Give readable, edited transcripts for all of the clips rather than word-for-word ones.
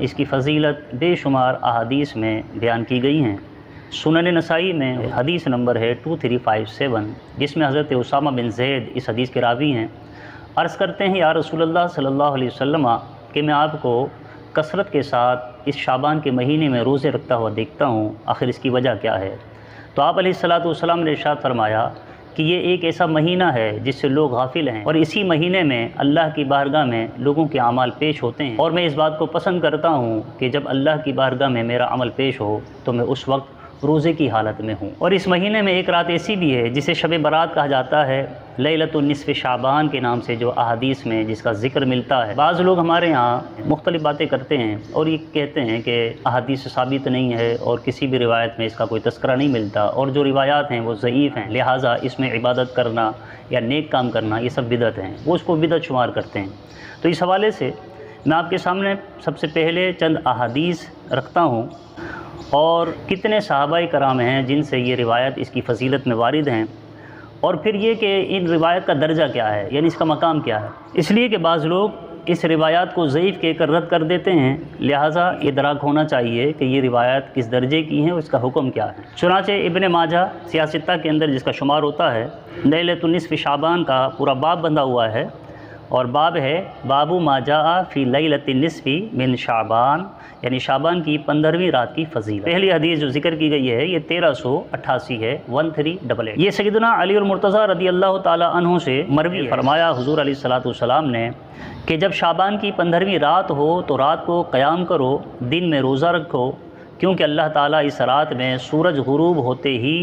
اس کی فضیلت بے شمار احادیث میں بیان کی گئی ہیں۔ سنن نسائی میں حدیث نمبر ہے 2357، جس میں حضرت اسامہ بن زید اس حدیث کے راوی ہیں۔ عرض کرتے ہیں یا رسول اللہ صلی اللہ علیہ وسلم کہ میں آپ کو کثرت کے ساتھ اس شعبان کے مہینے میں روزے رکھتا ہوا دیکھتا ہوں، آخر اس کی وجہ کیا ہے؟ تو آپ علیہ السلام نے ارشاد فرمایا کہ یہ ایک ایسا مہینہ ہے جس سے لوگ غافل ہیں، اور اسی مہینے میں اللہ کی بارگاہ میں لوگوں کے اعمال پیش ہوتے ہیں، اور میں اس بات کو پسند کرتا ہوں کہ جب اللہ کی بارگاہ میں میرا عمل پیش ہو تو میں اس وقت روزے کی حالت میں ہوں۔ اور اس مہینے میں ایک رات ایسی بھی ہے جسے شب برات کہا جاتا ہے، لیلۃ النصف شعبان کے نام سے جو احادیث میں جس کا ذکر ملتا ہے۔ بعض لوگ ہمارے ہاں مختلف باتیں کرتے ہیں اور یہ کہتے ہیں کہ احادیث ثابت نہیں ہے اور کسی بھی روایت میں اس کا کوئی تذکرہ نہیں ملتا، اور جو روایات ہیں وہ ضعیف ہیں، لہٰذا اس میں عبادت کرنا یا نیک کام کرنا یہ سب بدعت ہیں، وہ اس کو بدعت شمار کرتے ہیں۔ تو اس حوالے سے میں آپ کے سامنے سب سے پہلے چند احادیث رکھتا ہوں، اور کتنے صحابہ کرام ہیں جن سے یہ روایت اس کی فضیلت میں وارد ہیں، اور پھر یہ کہ ان روایت کا درجہ کیا ہے، یعنی اس کا مقام کیا ہے۔ اس لیے کہ بعض لوگ اس روایات کو ضعیف کہہ کر رد کر دیتے ہیں، لہٰذا یہ ادراک ہونا چاہیے کہ یہ روایت کس درجے کی ہے اور اس کا حکم کیا ہے۔ چنانچہ ابن ماجہ سیاستہ کے اندر جس کا شمار ہوتا ہے، لیلۃ النصف شعبان کا پورا باب بندھا ہوا ہے، اور باب ہے باب ما جاء فی لیلۃ النصف من شعبان، یعنی شعبان کی 15ویں رات کی فضیلت۔ پہلی حدیث جو ذکر کی گئی ہے یہ 1388 ہے، 1388۔ یہ سیدنا علی المرتضیٰ رضی اللہ تعالی عنہ سے مروی ہے، فرمایا حضور علیہ السلام نے کہ جب شعبان کی 15ویں رات ہو تو رات کو قیام کرو، دن میں روزہ رکھو، کیونکہ اللہ تعالیٰ اس رات میں سورج غروب ہوتے ہی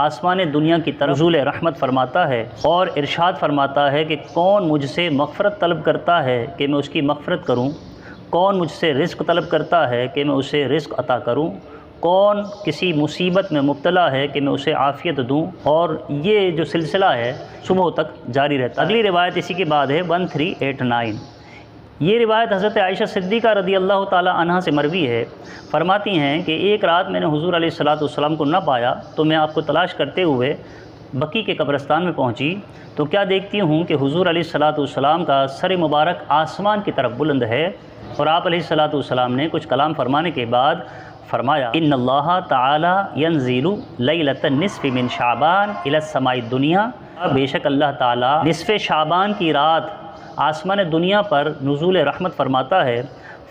آسمان دنیا کی طرف نزول رحمت فرماتا ہے، اور ارشاد فرماتا ہے کہ کون مجھ سے مغفرت طلب کرتا ہے کہ میں اس کی مغفرت کروں، کون مجھ سے رزق طلب کرتا ہے کہ میں اسے رزق عطا کروں، کون کسی مصیبت میں مبتلا ہے کہ میں اسے عافیت دوں، اور یہ جو سلسلہ ہے صبح تک جاری رہتا ہے۔ اگلی روایت اسی کے بعد ہے 1389۔ یہ روایت حضرت عائشہ صدیقہ رضی اللہ تعالی عنہ سے مروی ہے، فرماتی ہیں کہ ایک رات میں نے حضور علیہ السلام کو نہ پایا تو میں آپ کو تلاش کرتے ہوئے بقیع کے قبرستان میں پہنچی، تو کیا دیکھتی ہوں کہ حضور علیہ السلام کا سر مبارک آسمان کی طرف بلند ہے، اور آپ علیہ السلام نے کچھ کلام فرمانے کے بعد فرمایا ان اللہ تعالی ینزل لیلۃ النصف من شعبان الی السماء الدنیا، بے شک اللہ تعالی نصف شعبان کی رات آسمان دنیا پر نزول رحمت فرماتا ہے،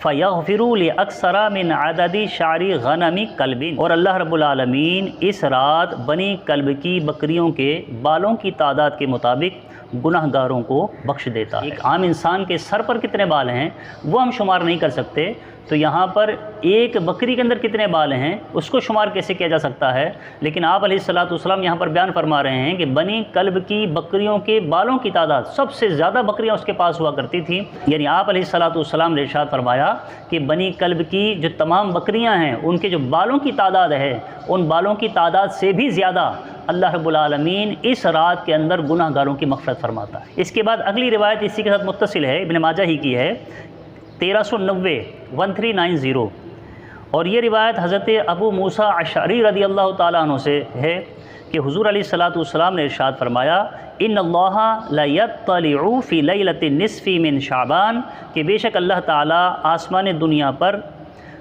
فَيَغْفِرُوا لِأَكْثَرَ مِنْ عَدَدِ شَعْرِ غَنَمِ كَلْبٍ، اور اللہ رب العالمین اس رات بنی کلب کی بکریوں کے بالوں کی تعداد کے مطابق گناہ گاروں کو بخش دیتا ہے۔ ایک عام انسان کے سر پر کتنے بال ہیں وہ ہم شمار نہیں کر سکتے، تو یہاں پر ایک بکری کے اندر کتنے بال ہیں اس کو شمار کیسے کیا جا سکتا ہے؟ لیکن آپ علیہ السلام یہاں پر بیان فرما رہے ہیں کہ بنی کلب کی بکریوں کے بالوں کی تعداد سب سے زیادہ بکریاں اس کے پاس ہوا کرتی تھیں، یعنی آپ علیہ السلام نے ارشاد فرمایا کہ بنی کلب کی جو تمام بکریاں ہیں ان کے جو بالوں کی تعداد ہے ان بالوں کی تعداد سے بھی زیادہ اللہ رب العالمین اس رات کے اندر گناہ گاروں کی مغفرت فرماتا ہے۔ اس کے بعد اگلی روایت اسی کے ساتھ متصل ہے، ابن ماجہ ہی کی ہے، 1390 1390، اور یہ روایت حضرت ابو موسیٰ اشعری رضی اللہ تعالیٰ عنہ سے ہے کہ حضور علیہ السلام نے ارشاد فرمایا ان اللہ لیطلع فی لیلۃ النصف من شعبان، کہ بے شک اللہ تعالیٰ آسمان دنیا پر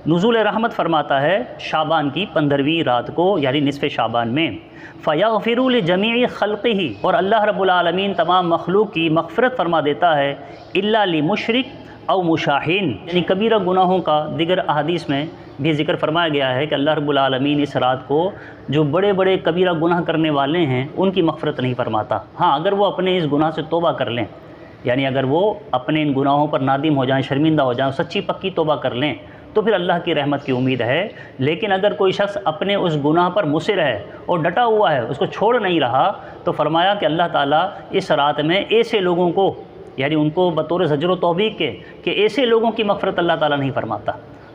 نزول رحمت فرماتا ہے شعبان کی 15ویں رات کو، یعنی نصف شعبان میں، فَيَغْفِرُ لِجَمِيعِ خَلْقِهِ، اور اللہ رب العالمین تمام مخلوق کی مغفرت فرما دیتا ہے، إِلَّا لِمُشْرِكٍ او مشاہین، یعنی کبیرہ گناہوں کا دیگر احادیث میں بھی ذکر فرمایا گیا ہے کہ اللہ رب العالمین اس رات کو جو بڑے بڑے کبیرہ گناہ کرنے والے ہیں ان کی مغفرت نہیں فرماتا، ہاں اگر وہ اپنے اس گناہ سے توبہ کر لیں، یعنی اگر وہ اپنے ان گناہوں پر نادم ہو جائیں، شرمندہ ہو جائیں، سچی پکی توبہ کر لیں تو پھر اللہ کی رحمت کی امید ہے۔ لیکن اگر کوئی شخص اپنے اس گناہ پر مصر ہے اور ڈٹا ہوا ہے، اس کو چھوڑ نہیں رہا، تو فرمایا کہ اللہ تعالیٰ اس رات میں ایسے لوگوں کو، یعنی ان کو بطور زجر و توبیخ کے کہ ایسے لوگوں کی مغفرت اللہ تعالیٰ نہیں فرماتا،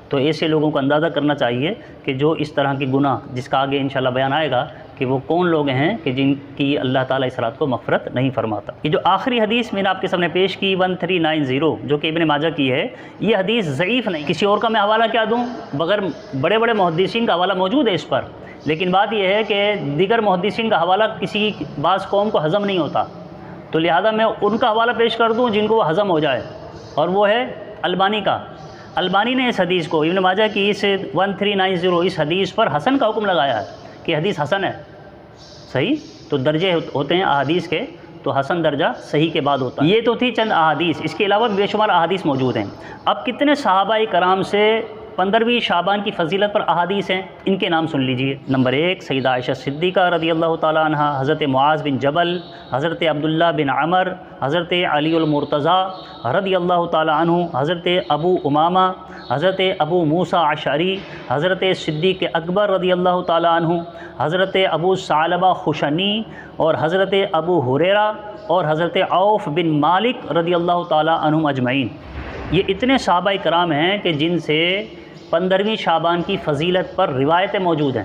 تو ایسے لوگوں کو اندازہ کرنا چاہیے کہ جو اس طرح کی گناہ، جس کا آگے انشاءاللہ بیان آئے گا کہ وہ کون لوگ ہیں کہ جن کی اللہ تعالیٰ اس رات کو مغفرت نہیں فرماتا۔ یہ جو آخری حدیث میں نے آپ کے سامنے پیش کی 1390 جو کہ ابن ماجہ کی ہے، یہ حدیث ضعیف نہیں، کسی اور کا میں حوالہ کیا دوں، بغیر بڑے بڑے محدثین کا حوالہ موجود ہے اس پر، لیکن بات یہ ہے کہ دیگر محدثین کا حوالہ کسی بعض قوم کو ہضم نہیں ہوتا، تو لہذا میں ان کا حوالہ پیش کر دوں جن کو وہ ہضم ہو جائے، اور وہ ہے البانی نے اس حدیث کو ابن ماجہ کی اس 1390 اس حدیث پر حسن کا حکم لگایا ہے کہ حدیث حسن ہے. صحیح تو درجے ہوتے ہیں احادیث کے، تو حسن درجہ صحیح کے بعد ہوتا ہے. یہ تو تھی چند احادیث، اس کے علاوہ بے شمار احادیث موجود ہیں. اب کتنے صحابہ کرام سے 15ویں شعبان کی فضیلت پر احادیث ہیں، ان کے نام سن لیجئے. نمبر 1 سیدہ عائشہ صدیقہ رضی اللہ تعالیٰ عنہ، حضرت معاذ بن جبل، حضرت عبداللہ بن عمر، حضرت علی المرتضیٰ رضی اللہ تعالیٰ عنہ، حضرت ابو امامہ، حضرت ابو موسیٰ اشعری، حضرت صدیق اکبر رضی اللہ تعالیٰ عنہ، حضرت ابو ثعلبہ خشنی، اور حضرت ابو ہریرہ، اور حضرت عوف بن مالک رضی اللہ تعالیٰ عنہم اجمعین. یہ اتنے صحابہ کرام ہیں کہ جن سے 15ویں شعبان کی فضیلت پر روایتیں موجود ہیں.